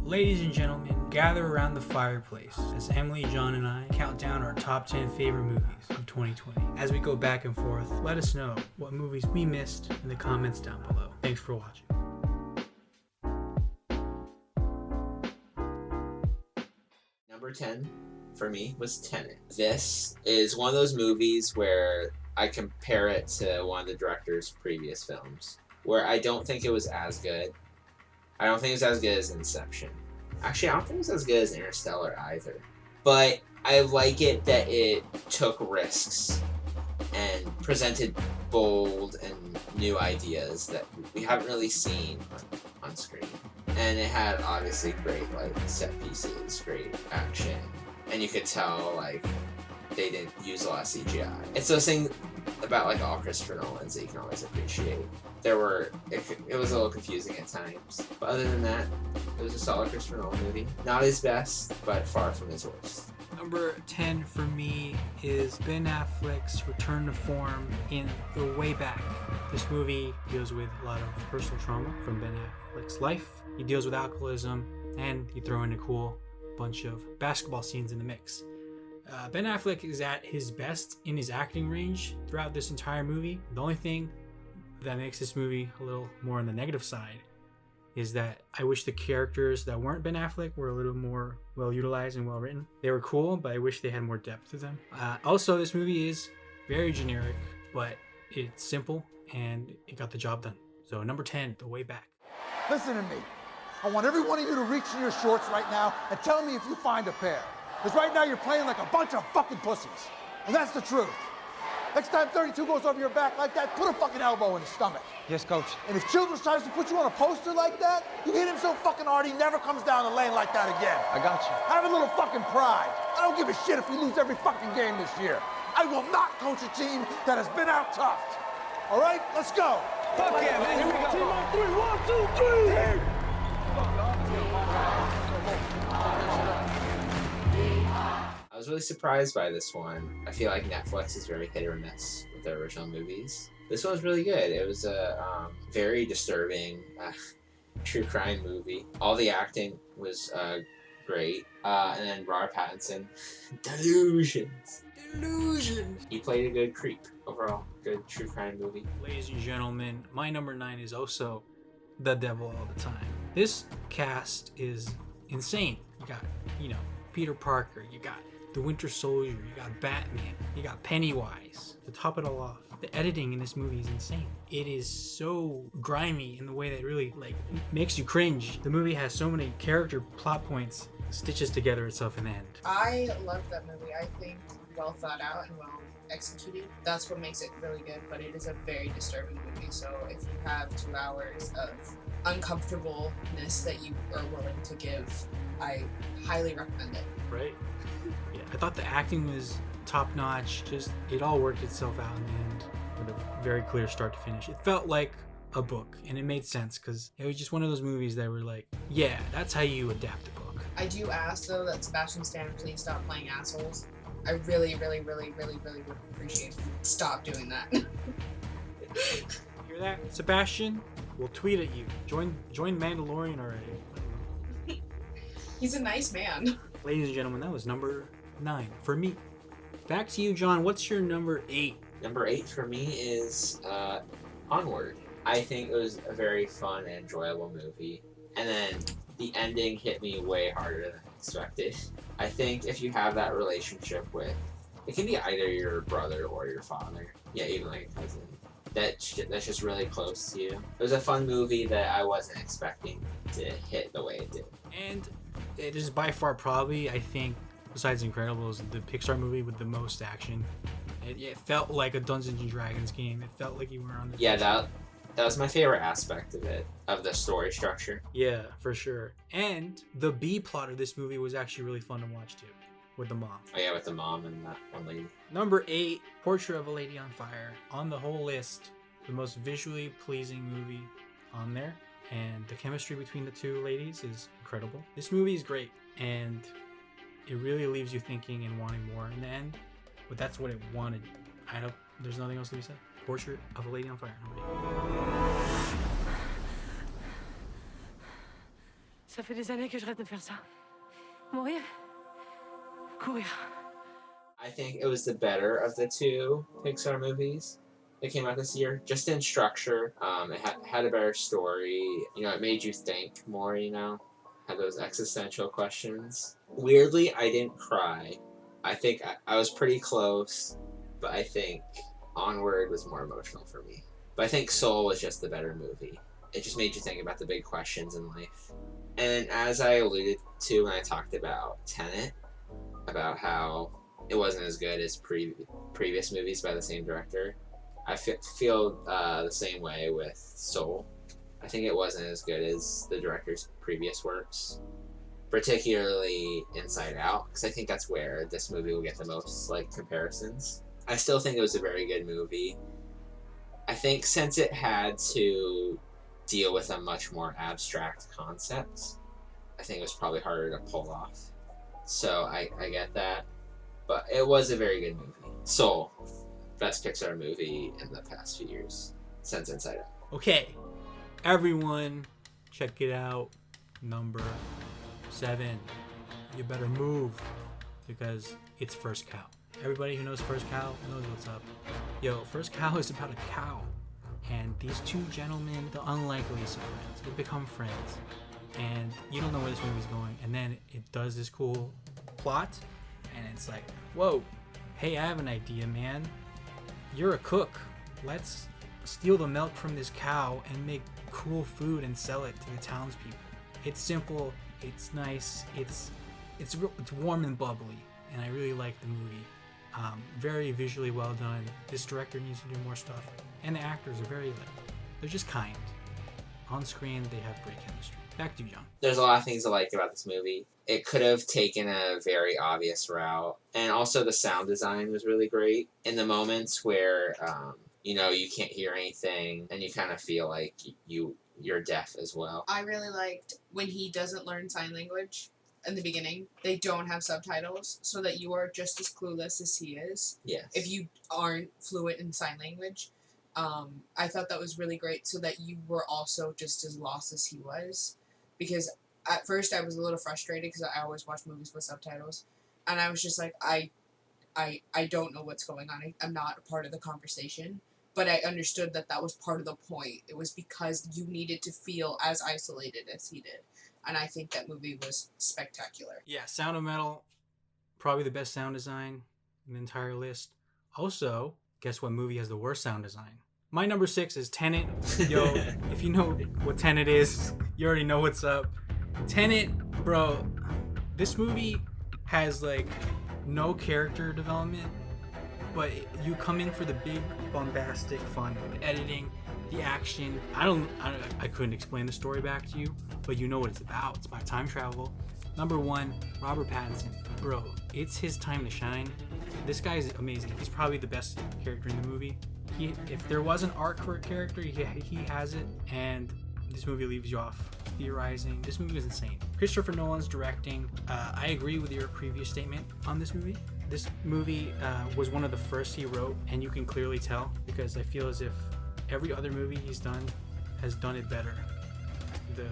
Ladies and gentlemen, gather around the fireplace as Emily, John, and I count down our top 10 favorite movies of 2020. As we go back and forth, let us know what movies we missed in the comments down below. Thanks for watching. Number 10 for me was Tenet. This is one of those movies where I compare it to one of the director's previous films, where I don't think it was as good. I don't think it was as good as Inception. Actually, I don't think it was as good as Interstellar either. But I like it that it took risks and presented bold and new ideas that we haven't really seen on screen. And it had obviously great set pieces, great action, and you could tell they didn't use a lot of CGI. It's those things about all Christopher Nolan's that you can always appreciate. It was a little confusing at times, but other than that, it was a solid Christopher Nolan movie. Not his best, but far from his worst. Number 10 for me is Ben Affleck's return to form in The Way Back. This movie deals with a lot of personal trauma from Ben Affleck's life. He deals with alcoholism, and you throw in a cool bunch of basketball scenes in the mix. Ben Affleck is at his best in his acting range throughout this entire movie. The only thing that makes this movie a little more on the negative side is that I wish the characters that weren't Ben Affleck were a little more well utilized and well written. They were cool, but I wish they had more depth to them. Also, this movie is very generic, but it's simple and it got the job done. So number 10, The Way Back. Listen to me. I want every one of you to reach in your shorts right now and tell me if you find a pair. Because right now you're playing like a bunch of fucking pussies. And that's the truth. Next time 32 goes over your back like that, put a fucking elbow in his stomach. Yes, coach. And if Childress tries to put you on a poster like that, you hit him so fucking hard he never comes down the lane like that again. I got you. Have a little fucking pride. I don't give a shit if we lose every fucking game this year. I will not coach a team that has been out toughed. All right, let's go. Fuck yeah, man. Here we go. Team on three. 1, 2, 3. I was really surprised by this one. I feel like Netflix is very hit or miss with their original movies. This one was really good. It was a very disturbing true crime movie. All the acting was great. And then Robert Pattinson, delusions. He played a good creep. Overall, good true crime movie. Ladies and gentlemen, my number 9 is also The Devil All the Time. This cast is insane. You got, Peter Parker. You got the Winter Soldier, you got Batman, you got Pennywise. To top it all off, the editing in this movie is insane. It is so grimy in the way that it really makes you cringe. The movie has so many character plot points, stitches together itself in the end. I loved that movie. I think well thought out and well executed. That's what makes it really good, but it is a very disturbing movie. So if you have 2 hours of uncomfortableness that you are willing to give, I highly recommend it. Right? Yeah, I thought the acting was top notch. Just it all worked itself out in the end with a very clear start to finish. It felt like a book, and it made sense because it was just one of those movies that were like, yeah, that's how you adapt a book. I do ask though that Sebastian Stan please stop playing assholes. I really, really, really, really, really would appreciate if you stop doing that. Hear that, Sebastian? We'll tweet at you. Join Mandalorian already. He's a nice man. Ladies and gentlemen, that was number 9 for me. Back to you, John. What's your number 8? Number 8 for me is Onward. I think it was a very fun and enjoyable movie. And then the ending hit me way harder than expected. I think if you have that relationship with, it can be either your brother or your father. Yeah, even like a cousin. That's just really close to you. It was a fun movie that I wasn't expecting to hit the way it did. And it is by far probably, I think, besides Incredibles, the Pixar movie with the most action. It felt like a Dungeons and Dragons game. It felt like you were on the... Yeah, that was my favorite aspect of it, of the story structure. Yeah, for sure. And the B plot of this movie was actually really fun to watch too, with the mom. Oh yeah, with the mom and that one lady. Number 8, Portrait of a Lady on Fire. On the whole list, the most visually pleasing movie on there. And the chemistry between the two ladies is incredible. This movie is great, and it really leaves you thinking and wanting more in the end. But that's what it wanted. There's nothing else to be said. Portrait of a Lady on Fire. Number 8. Ça fait des années que je rêve de faire ça. Mourir. Courir. I think it was the better of the two Pixar movies that came out this year. Just in structure, it had a better story. You know, it made you think more, you know, had those existential questions. Weirdly, I didn't cry. I think I was pretty close, but I think Onward was more emotional for me. But I think Soul was just the better movie. It just made you think about the big questions in life. And as I alluded to when I talked about Tenet, about how it wasn't as good as previous movies by the same director, I feel the same way with Soul. I think it wasn't as good as the director's previous works, particularly Inside Out, because I think that's where this movie will get the most like comparisons. I still think it was a very good movie. I think since it had to deal with a much more abstract concept, I think it was probably harder to pull off. So I get that. But it was a very good movie. Soul, best Pixar movie in the past few years since Inside Out. Okay, everyone, check it out. Number 7. You better move because it's First Cow. Everybody who knows First Cow knows what's up. Yo, First Cow is about a cow. And these two gentlemen, the unlikeliest of friends, they become friends. And you don't know where this movie's going. And then it does this cool plot. And it's like, whoa, hey, I have an idea, man. You're a cook. Let's steal the milk from this cow and make cool food and sell it to the townspeople. It's simple, it's nice, it's warm and bubbly, and I really like the movie. Very visually well done. This director needs to do more stuff, and the actors are they're just kind. On screen, they have great chemistry. Back to you, John. There's a lot of things I like about this movie. It could have taken a very obvious route, and also the sound design was really great. In the moments where, you know, you can't hear anything, and you kind of feel like you're deaf as well. I really liked when he doesn't learn sign language in the beginning. They don't have subtitles, so that you are just as clueless as he is. Yes. If you aren't fluent in sign language. I thought that was really great, so that you were also just as lost as he was. Because at first I was a little frustrated because I always watch movies with subtitles, and I was just like, I don't know what's going on. I'm not a part of the conversation, but I understood that was part of the point. It was because you needed to feel as isolated as he did, and I think that movie was spectacular. Yeah, Sound of Metal, probably the best sound design in the entire list. Also, guess what movie has the worst sound design? My number 6 is Tenet. Yo, if you know what Tenet is, you already know what's up. Tenet, bro, this movie has like no character development, but you come in for the big bombastic fun, the editing, the action. I couldn't explain the story back to you, but you know what it's about. It's about time travel. Number 1, Robert Pattinson. Bro, it's his time to shine. This guy is amazing. He's probably the best character in the movie. If there was an arc for a character, he has it, and this movie leaves you off theorizing. This movie is insane. Christopher Nolan's directing. I agree with your previous statement on this movie. This movie was one of the first he wrote, and you can clearly tell because I feel as if every other movie he's done has done it better. The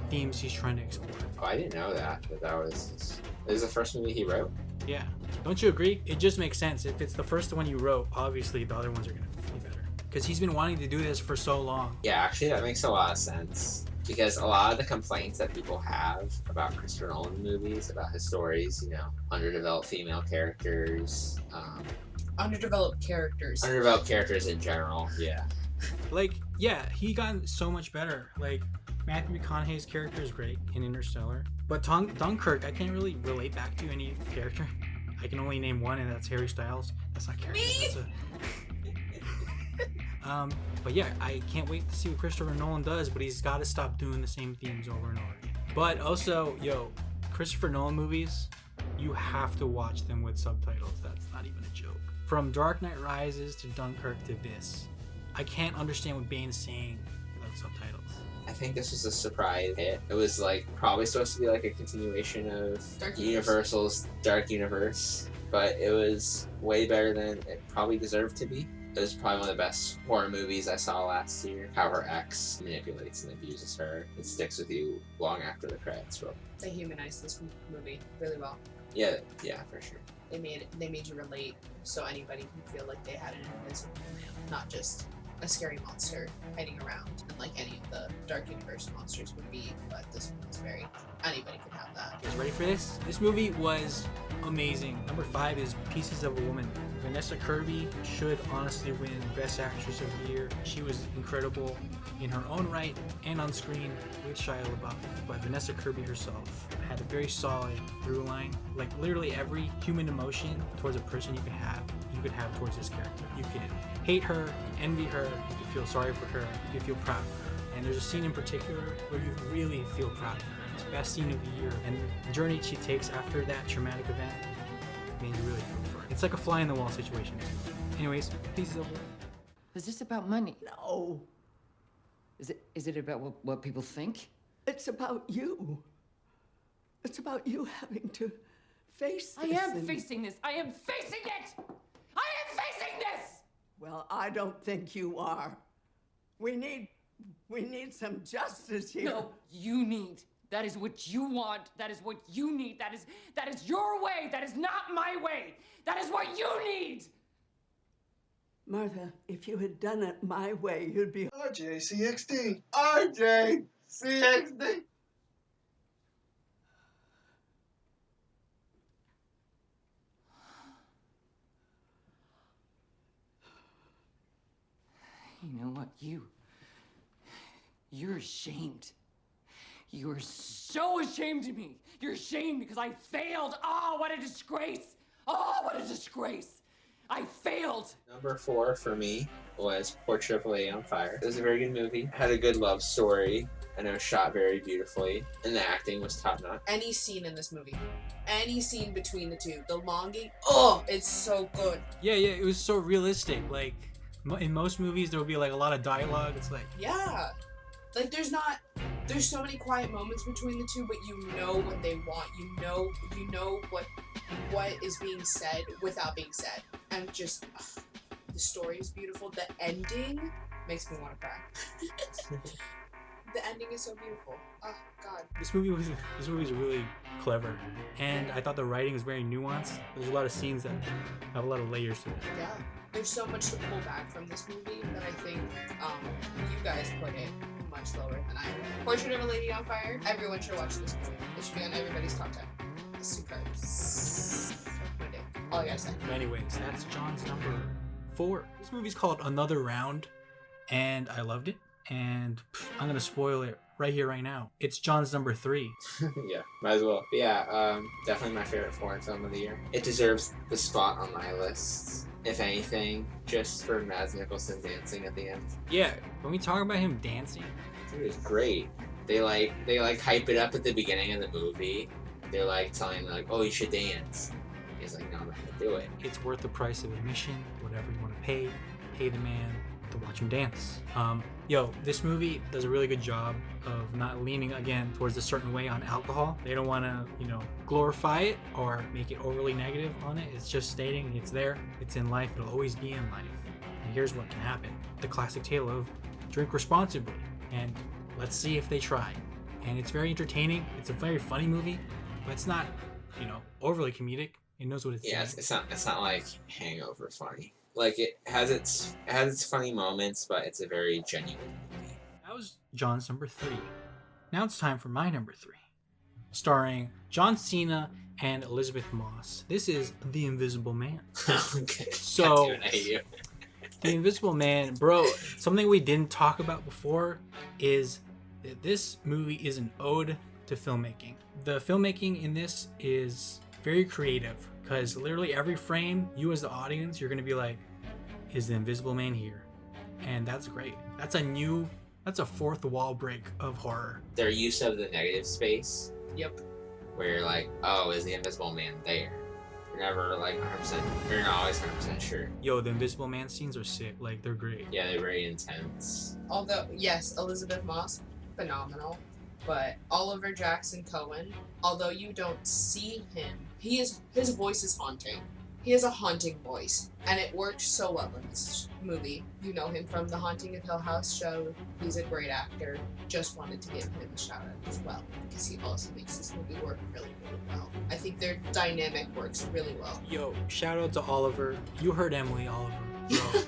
themes he's trying to explore. Oh, I didn't know that was this is the first movie he wrote. Yeah. Don't you agree? It just makes sense. If it's the first one you wrote, obviously the other ones are going to be better. Because he's been wanting to do this for so long. Yeah, actually that makes a lot of sense. Because a lot of the complaints that people have about Christopher Nolan movies, about his stories, you know, underdeveloped female characters. Underdeveloped characters. Underdeveloped characters in general, yeah. Like, yeah, he got so much better. Like, Matthew McConaughey's character is great in Interstellar. But Dunkirk, I can't really relate back to any character. I can only name one, and that's Harry Styles. That's not character. Me? That's but yeah, I can't wait to see what Christopher Nolan does, but he's got to stop doing the same themes over and over again. But also, Christopher Nolan movies, you have to watch them with subtitles. That's not even a joke. From Dark Knight Rises to Dunkirk to this, I can't understand what Bane's saying without subtitles. I think this was a surprise hit. It was like probably supposed to be like a continuation of Universal's Dark Universe, but it was way better than it probably deserved to be. It was probably one of the best horror movies I saw last year. How her ex manipulates and abuses her. It sticks with you long after the credits roll. They humanized this movie really well. Yeah, for sure. They made you relate, so anybody can feel like they had an invisible man, not just a scary monster hiding around, and like any of the Dark Universe monsters would be. But this one was very, anybody could have that. You guys ready for this? This movie was amazing. Number 5 is Pieces of a Woman. Vanessa Kirby should honestly win Best Actress of the Year. She was incredible in her own right and on screen with Shia LaBeouf. But Vanessa Kirby herself had a very solid through line. Like literally every human emotion towards a person you could have towards this character. You could hate her, you could envy her, you could feel sorry for her, you could feel proud for her. And there's a scene in particular where you really feel proud of her. It's the best scene of the year. And the journey she takes after that traumatic event made you really feel for her. It's like a fly in the wall situation. Anyways, Pieces of a Woman. Is this about money? No, Is it about what people think? it's about you. It's about you having to face I this. am and- facing this. I am facing it! I am facing this! Well, I don't think you are. We need some justice here. No, you need. That is what you want. That is what you need. That is your way. That is not my way. That is what you need. Martha, if you had done it my way, you'd be. RJCXD. RJCXD. You know what? You're ashamed. You're so ashamed of me. You're ashamed because I failed. Oh, what a disgrace. Oh, what a disgrace. I failed. Number 4 for me was Portrait of a Lady on Fire. It was a very good movie. Had a good love story, and it was shot very beautifully, and the acting was top notch. Any scene in this movie, any scene between the two, the longing, oh, it's so good. Yeah, it was so realistic. Like, in most movies, there will be like a lot of dialogue. It's like, Yeah. Like there's so many quiet moments between the two, but you know what they want. You know what is being said without being said. And just the story is beautiful. The ending makes me want to cry. The ending is so beautiful. Oh God. this movie was really clever, and I thought the writing was very nuanced. There's a lot of scenes that have a lot of layers to it. Yeah. There's so much to pull back from this movie that I think you guys put it much lower than I would. Portrait of a Lady on Fire. Everyone should watch this movie. It should be on everybody's top 10. It's superb. My dick. All I gotta say. But anyways, that's John's number 4. This movie's called Another Round, and I loved it. And I'm gonna spoil it right here, right now. It's John's number 3. Yeah, might as well. But yeah, definitely my favorite foreign film of the year. It deserves the spot on my list, if anything, just for Mads Mikkelsen dancing at the end. Yeah, when we talk about him dancing, It was great. They hype it up at the beginning of the movie. They're like telling him like, oh, you should dance. He's like, no, I'm not gonna do it. it's worth the price of admission. Whatever you want to pay the man to watch him dance. This movie does a really good job of not leaning again towards a certain way on alcohol. They don't want to, glorify it or make it overly negative on it. It's just stating it's there, it's in life, it'll always be in life. And here's what can happen. The classic tale of drink responsibly, and let's see if they try. And it's very entertaining. It's a very funny movie, but it's not, overly comedic. It knows what it's Yeah, doing. it's not like Hangover funny. Like it has its funny moments, but it's a very genuine movie. That was John's number 3. Now it's time for my number 3. Starring John Cena and Elizabeth Moss. This is The Invisible Man. Okay. So- God damn it, I hate you. The Invisible Man, bro, something we didn't talk about before is that this movie is an ode to filmmaking. The filmmaking in this is very creative because literally every frame, you as the audience, you're going to be like, is the Invisible Man here? And that's great. That's a fourth wall break of horror. Their use of the negative space, Yep. where you're like, oh, is the Invisible Man there? You're never like 100%. You're not always 100% sure. Yo, the Invisible Man scenes are sick. Like, they're great. Yeah, they're very intense. Although, yes, Elizabeth Moss, phenomenal. But Oliver Jackson Cohen, although you don't see him, his voice is haunting. He has a haunting voice, and it works so well in this movie. You know him from the Haunting of Hill House show. He's a great actor. Just wanted to give him a shout out as well, because he also makes this movie work really, really well. I think their dynamic works really well. Yo, shout out to Oliver. You heard Emily, Oliver. Bro,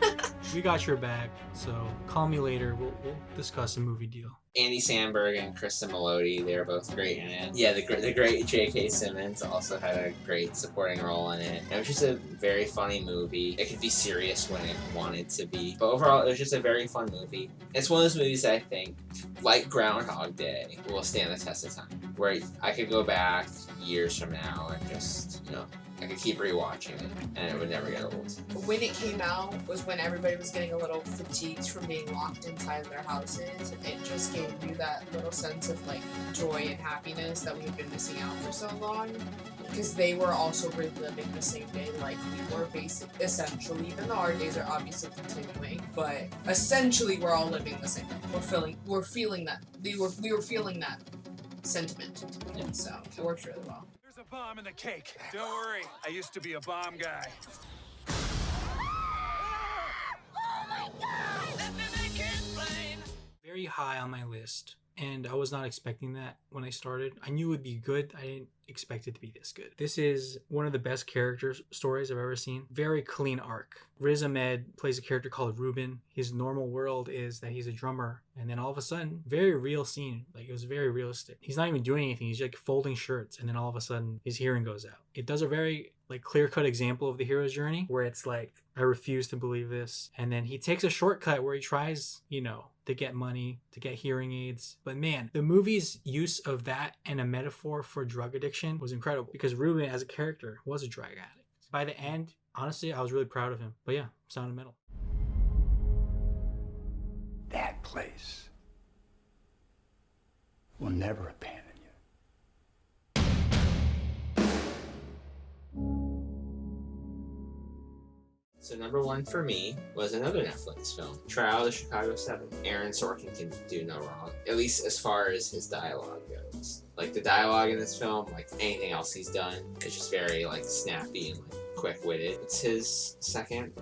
we got your back, so call me later. We'll discuss a movie deal. Andy Samberg and Kristen Melody, they're both great in it. Yeah, the great J.K. Simmons also had a great supporting role in it. It was just a very funny movie. It could be serious when it wanted to be, but overall, it was just a very fun movie. It's one of those movies that I think, like Groundhog Day, will stand the test of time. Where I could go back years from now and just, I could keep rewatching it, and it would never get old. When it came out was when everybody was getting a little fatigued from being locked inside their houses. It just gave you that little sense of like joy and happiness that we've been missing out for so long. Because they were also reliving the same day like we were, essentially, even though our days are obviously continuing, but essentially we're all living the same. We're feeling that. We were feeling that sentiment, and so it worked really well. There's a bomb in the cake. Don't worry, I used to be a bomb guy. Oh my God! Very high on my list, and I was not expecting that when I started. I knew it would be good. I didn't expect it to be this good. This is one of the best character stories I've ever seen. Very clean arc. Riz Ahmed plays a character called Ruben. His normal world is that he's a drummer, and then all of a sudden, very real scene. Like, it was very realistic. He's not even doing anything. He's like folding shirts, and then all of a sudden, his hearing goes out. It does a very like clear-cut example of the hero's journey, where it's like, I refuse to believe this. And then he takes a shortcut where he tries, to get money, to get hearing aids. But man, the movie's use of that and a metaphor for drug addiction was incredible, because Ruben as a character was a drug addict. By the end, honestly, I was really proud of him. But yeah, Sound of Metal. That place will never abandon you. So number one for me was another Netflix film, Trial of the Chicago 7. Aaron Sorkin can do no wrong, at least as far as his dialogue goes. Like, the dialogue in this film, like anything else he's done, is just very like snappy and like quick-witted. It's his second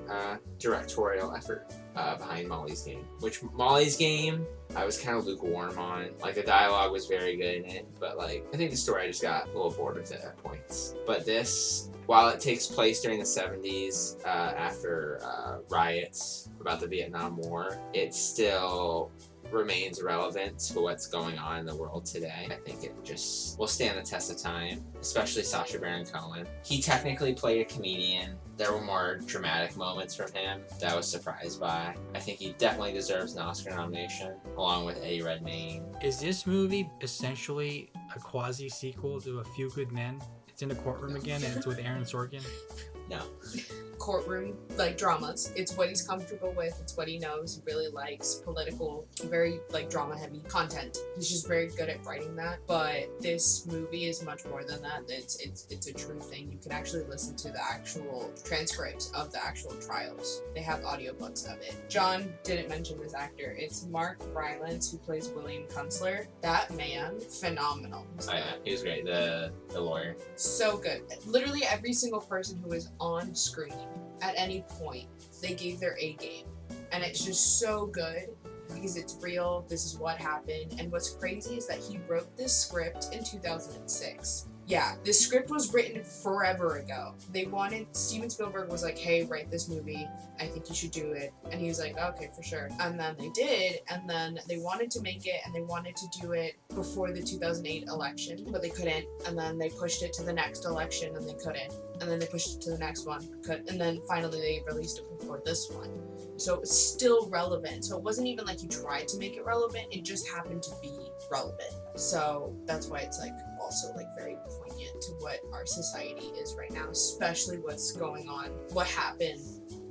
directorial effort behind Molly's Game, which Molly's Game I was kind of lukewarm on. Like, the dialogue was very good in it, but like I think the story I just got a little bored with it at points. But this, while it takes place during the 70s after riots about the Vietnam War, it still remains relevant to what's going on in the world today. I think it just will stand the test of time, especially Sacha Baron Cohen. He technically played a comedian. There were more dramatic moments from him that I was surprised by. I think he definitely deserves an Oscar nomination, along with Eddie Redmayne. Is this movie essentially a quasi-sequel to A Few Good Men? It's in the courtroom again, and it's with Aaron Sorkin? No. Courtroom, like, dramas. It's what he's comfortable with. It's what he knows. He really likes political, very, like, drama-heavy content. He's just very good at writing that. But this movie is much more than that. It's a true thing. You can actually listen to the actual transcripts of the actual trials. They have audiobooks of it. John didn't mention this actor. It's Mark Rylance, who plays William Kunstler. That man, phenomenal. Oh, yeah, he was great. The lawyer. So good. Literally every single person who is on screen at any point, they gave their A game. And it's just so good because it's real. This is what happened. And what's crazy is that he wrote this script in 2006. Yeah, this script was written forever ago. Steven Spielberg was like, hey, write this movie. I think you should do it. And he was like, okay, for sure. And then they did, and then they wanted to make it, and they wanted to do it before the 2008 election, but they couldn't. And then they pushed it to the next election, and they couldn't. And then they pushed it to the next one, and then finally they released it before this one. So it's still relevant. So it wasn't even like you tried to make it relevant, it just happened to be relevant. So that's why it's like also like very poignant to what our society is right now, especially what's going on, what happened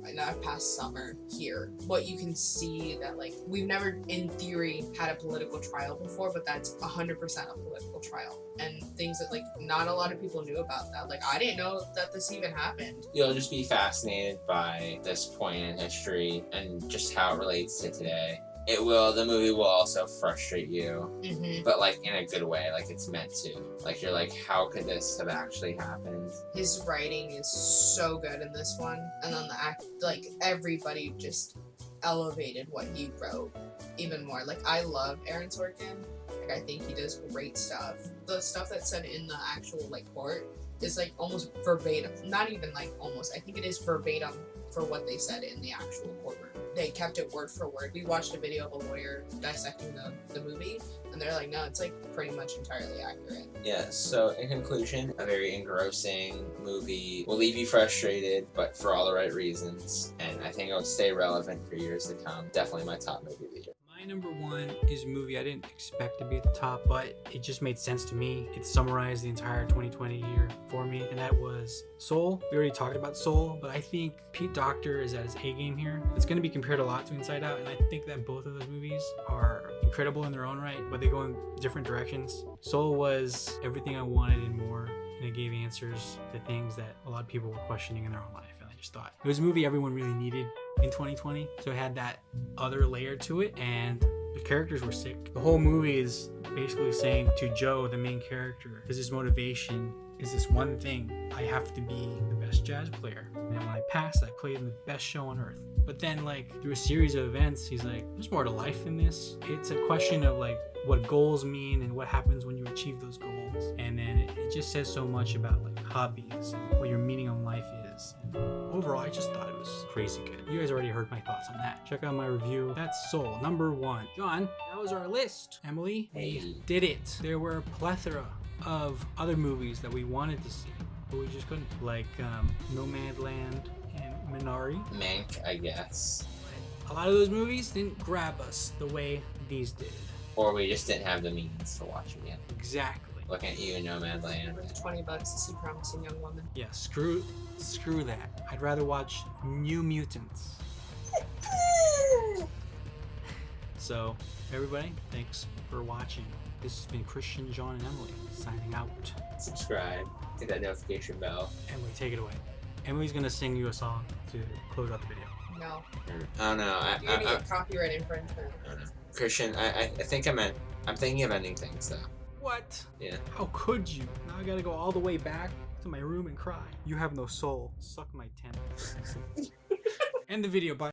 in that past summer here. What you can see that, like, we've never in theory had a political trial before, but that's 100% a political trial, and things that like not a lot of people knew about that. Like, I didn't know that this even happened. You'll just be fascinated by this point in history and just how it relates to today. The movie will also frustrate you, Mm-hmm. but like in a good way, like it's meant to. Like you're like, how could this have actually happened? His writing is so good in this one, and then the act, like everybody just elevated what he wrote even more. Like I love Aaron Sorkin. Like I think he does great stuff. The stuff that's said in the actual like court is like almost verbatim. Not even like almost. I think it is verbatim for what they said in the actual courtroom. They kept it word for word. We watched a video of a lawyer dissecting the movie, and they're like, no, it's like pretty much entirely accurate. Yeah, so in conclusion, a very engrossing movie will leave you frustrated, but for all the right reasons, and I think it'll stay relevant for years to come. Definitely my top movie of the year. My number one is a movie I didn't expect to be at the top, but it just made sense to me. It summarized the entire 2020 year for me, and that was Soul. We already talked about Soul, but I think Pete Docter is at his A game here. It's going to be compared a lot to Inside Out, and I think that both of those movies are incredible in their own right, but they go in different directions. Soul was everything I wanted and more, and it gave answers to things that a lot of people were questioning in their own life, and I just thought it was a movie everyone really needed in 2020, so it had that other layer to it, and the characters were sick. The whole movie is basically saying to Joe, the main character, his motivation is this one thing: I have to be the best jazz player, and when I pass, I play in the best show on earth. But then, like, through a series of events, he's like, there's more to life than this. It's a question of like what goals mean and what happens when you achieve those goals, and then it just says so much about like hobbies and what your meaning on life is. And overall, I just thought it was crazy good. You guys already heard my thoughts on that. Check out my review. That's Soul, number one. John, that was our list. Emily, we did it. There were a plethora of other movies that we wanted to see, but we just couldn't. Like Nomadland and Minari. Mank, I guess. A lot of those movies didn't grab us the way these did. Or we just didn't have the means to watch it yet. Exactly. Looking at you, Nomadland. Worth $20 to see Promising Young Woman. Yeah, screw that. I'd rather watch New Mutants. So, everybody, thanks for watching. This has been Christian, John, and Emily signing out. Subscribe. Hit that notification bell. Emily, take it away. Emily's gonna sing you a song to close out the video. No. I don't know. You're gonna get copyright infringement. I don't know. Christian, I think I'm thinking of ending things though. What? Yeah. How could you? Now I gotta go all the way back to my room and cry. You have no soul. Suck my tent. End the video. Bye.